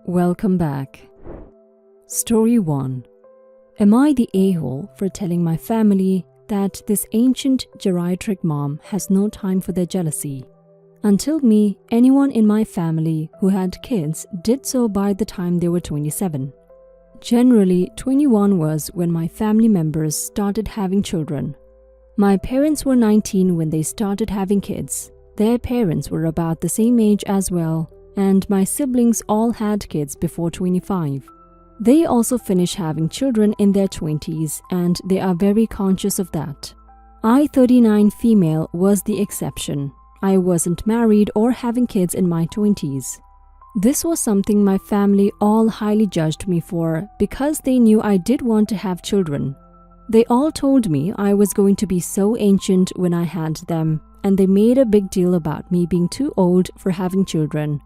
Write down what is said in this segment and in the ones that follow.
Welcome back. Story 1. Am I the a-hole for telling my family that this ancient geriatric mom has no time for their jealousy? Until me, anyone in my family who had kids did so by the time they were 27. Generally, 21 was when my family members started having children. My parents were 19 when they started having kids. Their parents were about the same age as well, and my siblings all had kids before 25. They also finished having children in their 20s, and they are very conscious of that. I, 39 female, was the exception. I wasn't married or having kids in my 20s. This was something my family all highly judged me for because they knew I did want to have children. They all told me I was going to be so ancient when I had them, and they made a big deal about me being too old for having children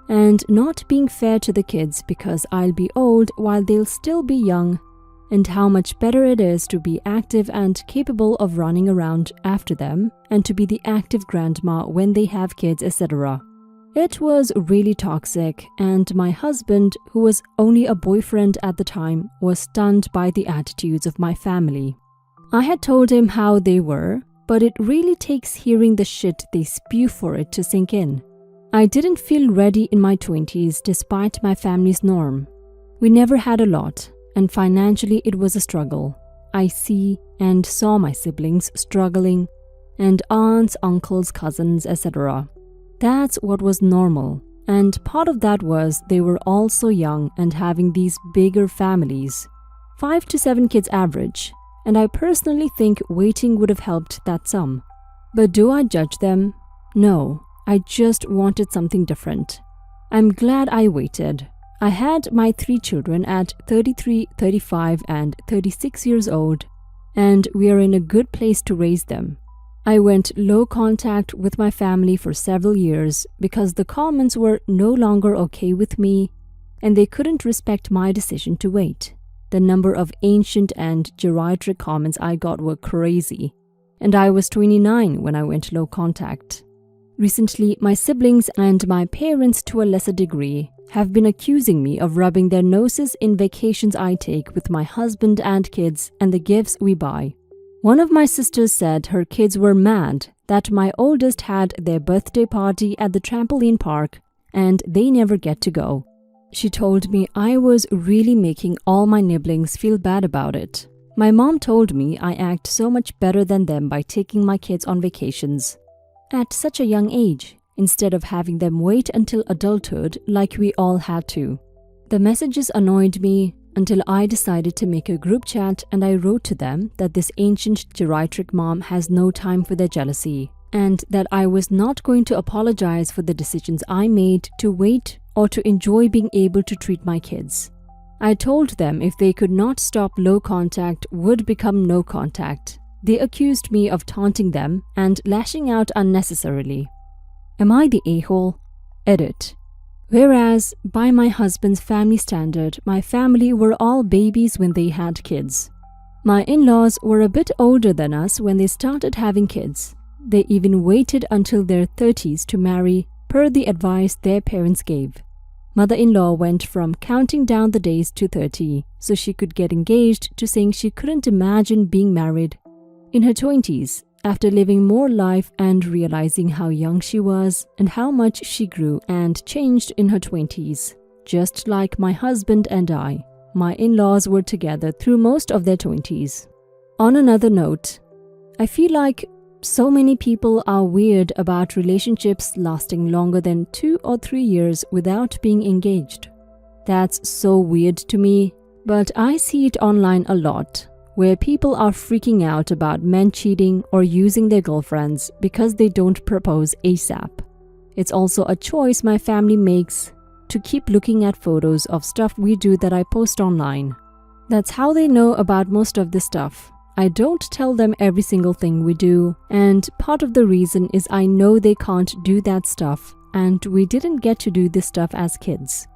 and not being fair to the kids because I'll be old while they'll still be young, and how much better it is to be active and capable of running around after them and to be the active grandma when they have kids, etc. It was really toxic, and my husband, who was only a boyfriend at the time, was stunned by the attitudes of my family. I had told him how they were, but it really takes hearing the shit they spew for it to sink in. I didn't feel ready in my 20s despite my family's norm. We never had a lot, and financially it was a struggle. I see and saw my siblings struggling, and aunts, uncles, cousins, etc. That's what was normal, and part of that was they were all so young and having these bigger families, 5 to 7 kids average, and I personally think waiting would have helped that some. But do I judge them? No. I just wanted something different. I'm glad I waited. I had my 3 children at 33, 35, and 36 years old, and we are in a good place to raise them. I went low contact with my family for several years because the comments were no longer okay with me, and they couldn't respect my decision to wait. The number of ancient and geriatric comments I got were crazy, and I was 29 when I went low contact. Recently, my siblings and my parents, to a lesser degree, have been accusing me of rubbing their noses in vacations I take with my husband and kids and the gifts we buy. One of my sisters said her kids were mad that my oldest had their birthday party at the trampoline park and they never get to go. She told me I was really making all my nibblings feel bad about it. My mom told me I act so much better than them by taking my kids on vacations at such a young age, instead of having them wait until adulthood like we all had to. The messages annoyed me until I decided to make a group chat, and I wrote to them that this ancient geriatric mom has no time for their jealousy, and that I was not going to apologize for the decisions I made to wait or to enjoy being able to treat my kids. I told them if they could not stop low contact would become no contact. They accused me of taunting them and lashing out unnecessarily. Am I the a-hole? Edit. Whereas, by my husband's family standard, my family were all babies when they had kids. My in-laws were a bit older than us when they started having kids. They even waited until their 30s to marry, per the advice their parents gave. Mother-in-law went from counting down the days to 30 so she could get engaged to saying she couldn't imagine being married in her 20s, after living more life and realizing how young she was and how much she grew and changed in her 20s. Just like my husband and I, my in-laws were together through most of their 20s. On another note, I feel like so many people are weird about relationships lasting longer than 2 or 3 years without being engaged. That's so weird to me, but I see it online a lot, where people are freaking out about men cheating or using their girlfriends because they don't propose ASAP. It's also a choice my family makes to keep looking at photos of stuff we do that I post online. That's how they know about most of this stuff. I don't tell them every single thing we do, and part of the reason is I know they can't do that stuff, and we didn't get to do this stuff as kids.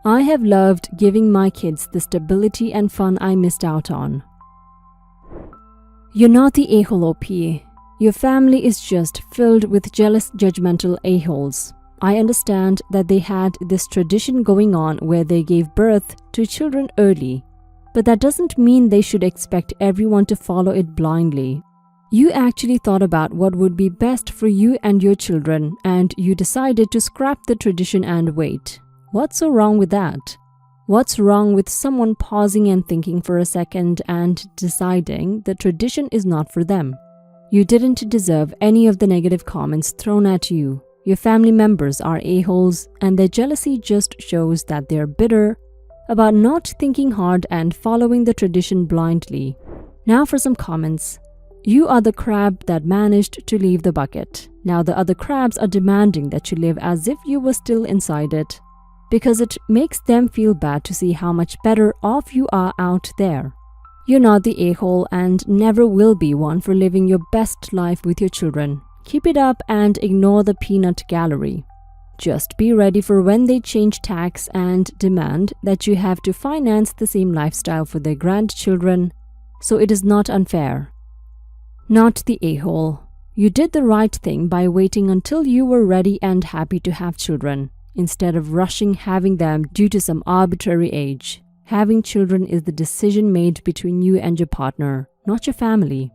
I have loved giving my kids the stability and fun I missed out on. You're not the a-hole OP. Your family is just filled with jealous, judgmental a-holes. I understand that they had this tradition going on where they gave birth to children early, but that doesn't mean they should expect everyone to follow it blindly. You actually thought about what would be best for you and your children, and you decided to scrap the tradition and wait. What's so wrong with that? What's wrong with someone pausing and thinking for a second and deciding the tradition is not for them? You didn't deserve any of the negative comments thrown at you. Your family members are a-holes, and their jealousy just shows that they're bitter about not thinking hard and following the tradition blindly. Now for some comments. You are the crab that managed to leave the bucket. Now the other crabs are demanding that you live as if you were still inside it, because it makes them feel bad to see how much better off you are out there. You're not the a-hole and never will be one for living your best life with your children. Keep it up and ignore the peanut gallery. Just be ready for when they change tax and demand that you have to finance the same lifestyle for their grandchildren, so it is not unfair. Not the a-hole. You did the right thing by waiting until you were ready and happy to have children, instead of rushing having them due to some arbitrary age. Having children is the decision made between you and your partner, not your family.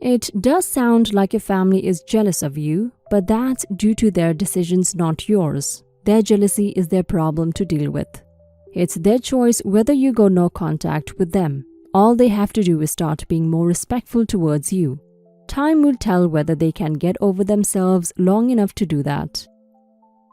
It does sound like your family is jealous of you, but that's due to their decisions, not yours. Their jealousy is their problem to deal with. It's their choice whether you go no contact with them. All they have to do is start being more respectful towards you. Time will tell whether they can get over themselves long enough to do that.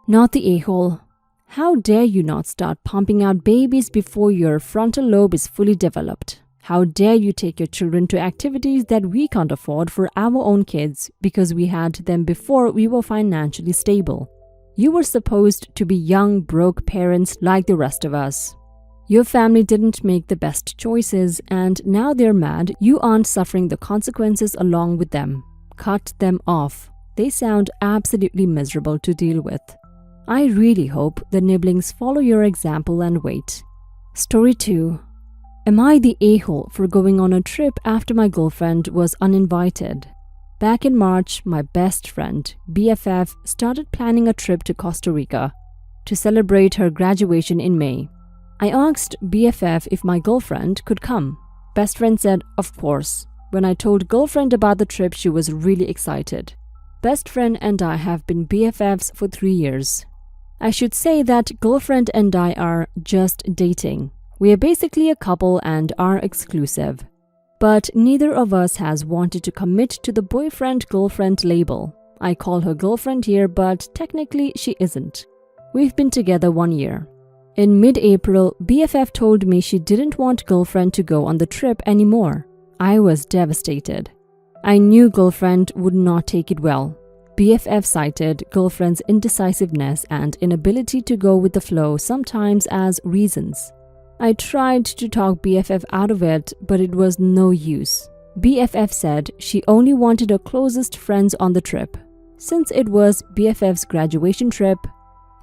Not the a-hole. How dare you not start pumping out babies before your frontal lobe is fully developed? How dare you take your children to activities that we can't afford for our own kids because we had them before we were financially stable? You were supposed to be young, broke parents like the rest of us. Your family didn't make the best choices, and now they're mad you aren't suffering the consequences along with them. Cut them off. They sound absolutely miserable to deal with. I really hope the nibblings follow your example and wait. Story 2. Am I the a-hole for going on a trip after my girlfriend was uninvited? Back in March, my best friend, BFF, started planning a trip to Costa Rica to celebrate her graduation in May. I asked BFF if my girlfriend could come. Best friend said, of course. When I told girlfriend about the trip, she was really excited. Best friend and I have been BFFs for 3 years. I should say that girlfriend and I are just dating. We are basically a couple and are exclusive. But neither of us has wanted to commit to the boyfriend-girlfriend label. I call her girlfriend here, but technically she isn't. We've been together 1 year. In mid-April, BFF told me she didn't want girlfriend to go on the trip anymore. I was devastated. I knew girlfriend would not take it well. BFF cited girlfriend's indecisiveness and inability to go with the flow sometimes as reasons. I tried to talk BFF out of it, but it was no use. BFF said she only wanted her closest friends on the trip. Since it was BFF's graduation trip,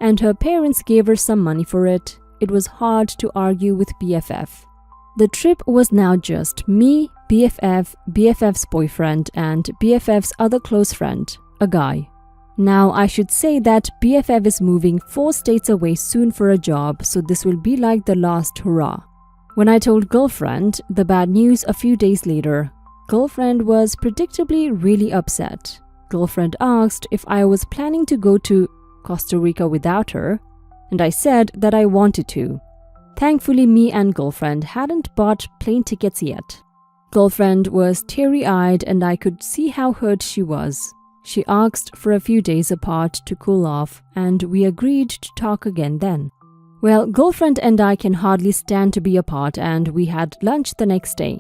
and her parents gave her some money for it, it was hard to argue with BFF. The trip was now just me, BFF, BFF's boyfriend, and BFF's other close friend, a guy. Now, I should say that BFF is moving 4 states away soon for a job, so this will be like the last hurrah. When I told girlfriend the bad news a few days later, girlfriend was predictably really upset. Girlfriend asked if I was planning to go to Costa Rica without her, and I said that I wanted to. Thankfully, me and girlfriend hadn't bought plane tickets yet. Girlfriend was teary-eyed and I could see how hurt she was. She asked for a few days apart to cool off, and we agreed to talk again then. Well, girlfriend and I can hardly stand to be apart, and we had lunch the next day.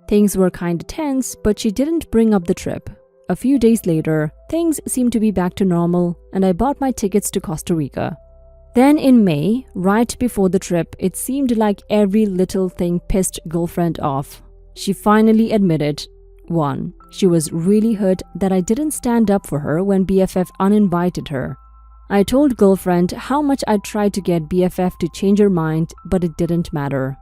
Things were kinda tense, but she didn't bring up the trip. A few days later, things seemed to be back to normal, and I bought my tickets to Costa Rica. Then in May, right before the trip, it seemed like every little thing pissed girlfriend off. She finally admitted, 1. She was really hurt that I didn't stand up for her when BFF uninvited her. I told girlfriend how much I tried to get BFF to change her mind, but it didn't matter.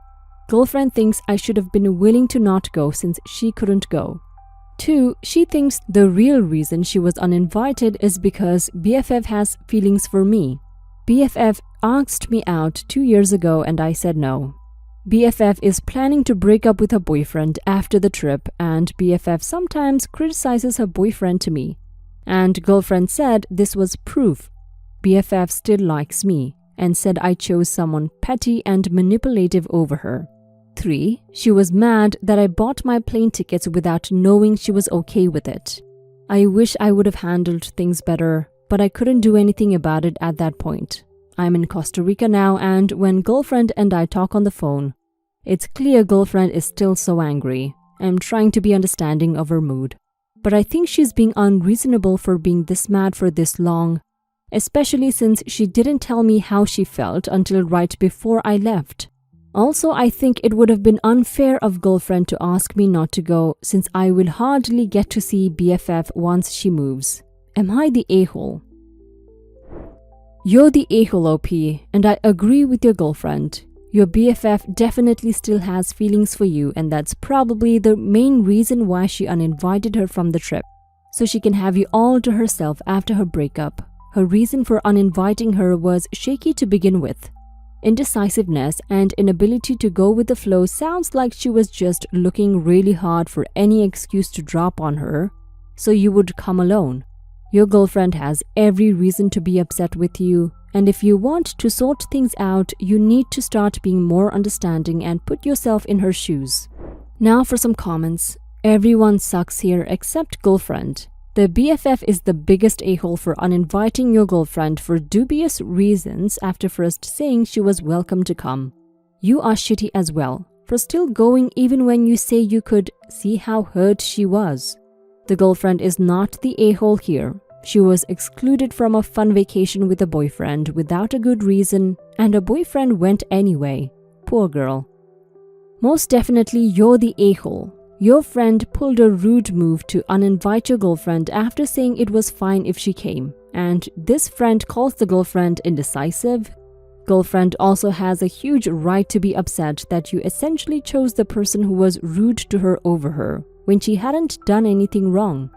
Girlfriend thinks I should have been willing to not go since she couldn't go. 2. She thinks the real reason she was uninvited is because BFF has feelings for me. BFF asked me out 2 years ago and I said no. BFF is planning to break up with her boyfriend after the trip, and BFF sometimes criticizes her boyfriend to me. And girlfriend said this was proof. BFF still likes me and said I chose someone petty and manipulative over her. 3. She was mad that I bought my plane tickets without knowing she was okay with it. I wish I would have handled things better, but I couldn't do anything about it at that point. I'm in Costa Rica now, and when girlfriend and I talk on the phone, it's clear girlfriend is still so angry. I'm trying to be understanding of her mood, but I think she's being unreasonable for being this mad for this long, especially since she didn't tell me how she felt until right before I left. Also, I think it would have been unfair of girlfriend to ask me not to go, since I will hardly get to see BFF once she moves. Am I the a-hole? You're the a-hole, OP, and I agree with your girlfriend. Your BFF definitely still has feelings for you, and that's probably the main reason why she uninvited her from the trip, so she can have you all to herself after her breakup. Her reason for uninviting her was shaky to begin with. Indecisiveness and inability to go with the flow sounds like she was just looking really hard for any excuse to drop on her, so you would come alone. Your girlfriend has every reason to be upset with you, and if you want to sort things out, you need to start being more understanding and put yourself in her shoes. Now for some comments. Everyone sucks here except girlfriend. The BFF is the biggest a-hole for uninviting your girlfriend for dubious reasons after first saying she was welcome to come. You are shitty as well for still going even when you say you could see how hurt she was. The girlfriend is not the a-hole here. She was excluded from a fun vacation with a boyfriend without a good reason, and her boyfriend went anyway. Poor girl. Most definitely you're the a-hole. Your friend pulled a rude move to uninvite your girlfriend after saying it was fine if she came, and this friend calls the girlfriend indecisive. Girlfriend also has a huge right to be upset that you essentially chose the person who was rude to her over her, when she hadn't done anything wrong.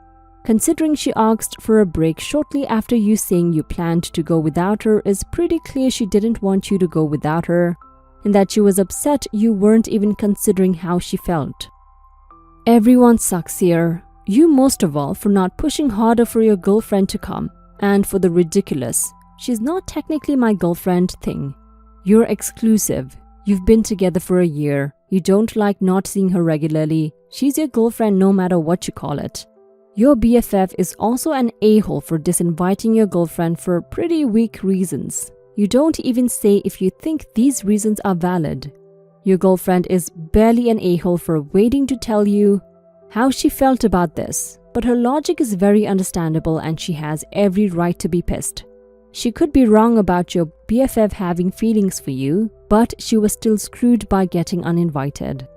Considering she asked for a break shortly after you saying you planned to go without her, is pretty clear she didn't want you to go without her, and that she was upset you weren't even considering how she felt. Everyone sucks here. You most of all for not pushing harder for your girlfriend to come, and for the ridiculous "she's not technically my girlfriend" thing. You're exclusive. You've been together for a year. You don't like not seeing her regularly. She's your girlfriend no matter what you call it. Your BFF is also an a-hole for disinviting your girlfriend for pretty weak reasons. You don't even say if you think these reasons are valid. Your girlfriend is barely an a-hole for waiting to tell you how she felt about this, but her logic is very understandable and she has every right to be pissed. She could be wrong about your BFF having feelings for you, but she was still screwed by getting uninvited.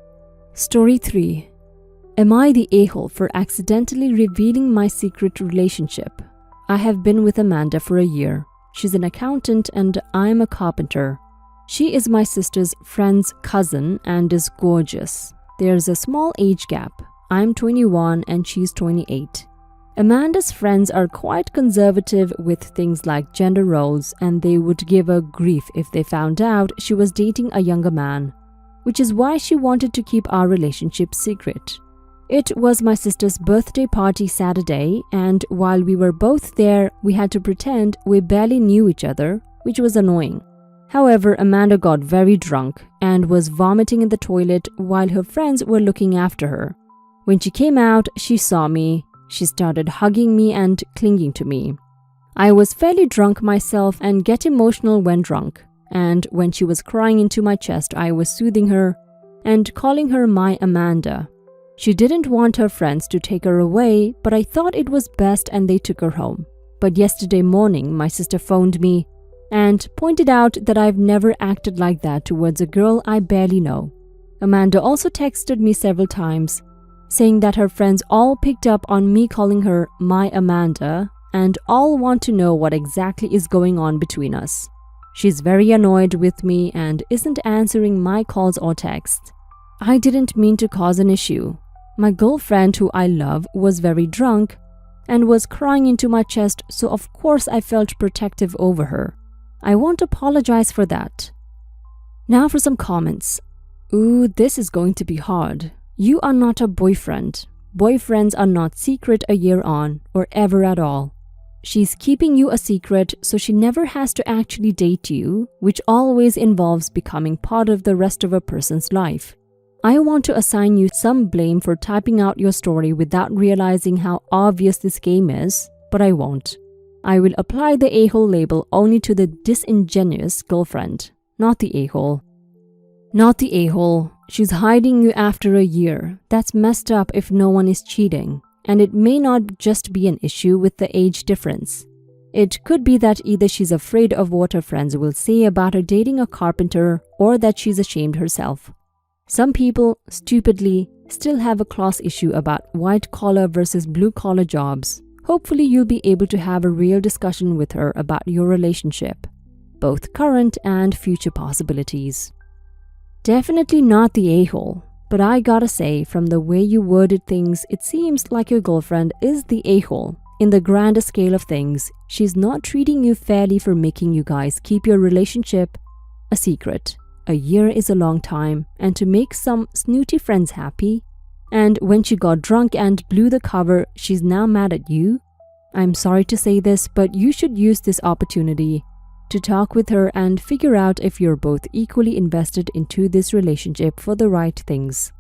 Story 3. Am I the a-hole for accidentally revealing my secret relationship? I have been with Amanda for a year. She's an accountant and I'm a carpenter. She is my sister's friend's cousin and is gorgeous. There's a small age gap. I'm 21 and she's 28. Amanda's friends are quite conservative with things like gender roles, and they would give her grief if they found out she was dating a younger man, which is why she wanted to keep our relationship secret. It was my sister's birthday party Saturday, and while we were both there, we had to pretend we barely knew each other, which was annoying. However, Amanda got very drunk and was vomiting in the toilet while her friends were looking after her. When she came out, she saw me. She started hugging me and clinging to me. I was fairly drunk myself and get emotional when drunk, and when she was crying into my chest, I was soothing her and calling her my Amanda. She didn't want her friends to take her away, but I thought it was best and they took her home. But yesterday morning, my sister phoned me and pointed out that I've never acted like that towards a girl I barely know. Amanda also texted me several times, saying that her friends all picked up on me calling her my Amanda and all want to know what exactly is going on between us. She's very annoyed with me and isn't answering my calls or texts. I didn't mean to cause an issue. My girlfriend, who I love, was very drunk and was crying into my chest, so of course I felt protective over her. I won't apologize for that. Now for some comments. Ooh, this is going to be hard. You are not a boyfriend. Boyfriends are not secret a year on or ever at all. She's keeping you a secret so she never has to actually date you, which always involves becoming part of the rest of a person's life. I want to assign you some blame for typing out your story without realizing how obvious this game is, but I won't. I will apply the a-hole label only to the disingenuous girlfriend, not the a-hole. Not the a-hole. She's hiding you after a year. That's messed up if no one is cheating. And it may not just be an issue with the age difference. It could be that either she's afraid of what her friends will say about her dating a carpenter or that she's ashamed herself. Some people, stupidly, still have a class issue about white-collar versus blue-collar jobs. Hopefully you'll be able to have a real discussion with her about your relationship, both current and future possibilities. Definitely not the a-hole, but I gotta say, from the way you worded things, it seems like your girlfriend is the a-hole. In the grander scale of things, she's not treating you fairly for making you guys keep your relationship a secret. A year is a long time, and to make some snooty friends happy, and when she got drunk and blew the cover, she's now mad at you. I'm sorry to say this, but you should use this opportunity to talk with her and figure out if you're both equally invested into this relationship for the right things.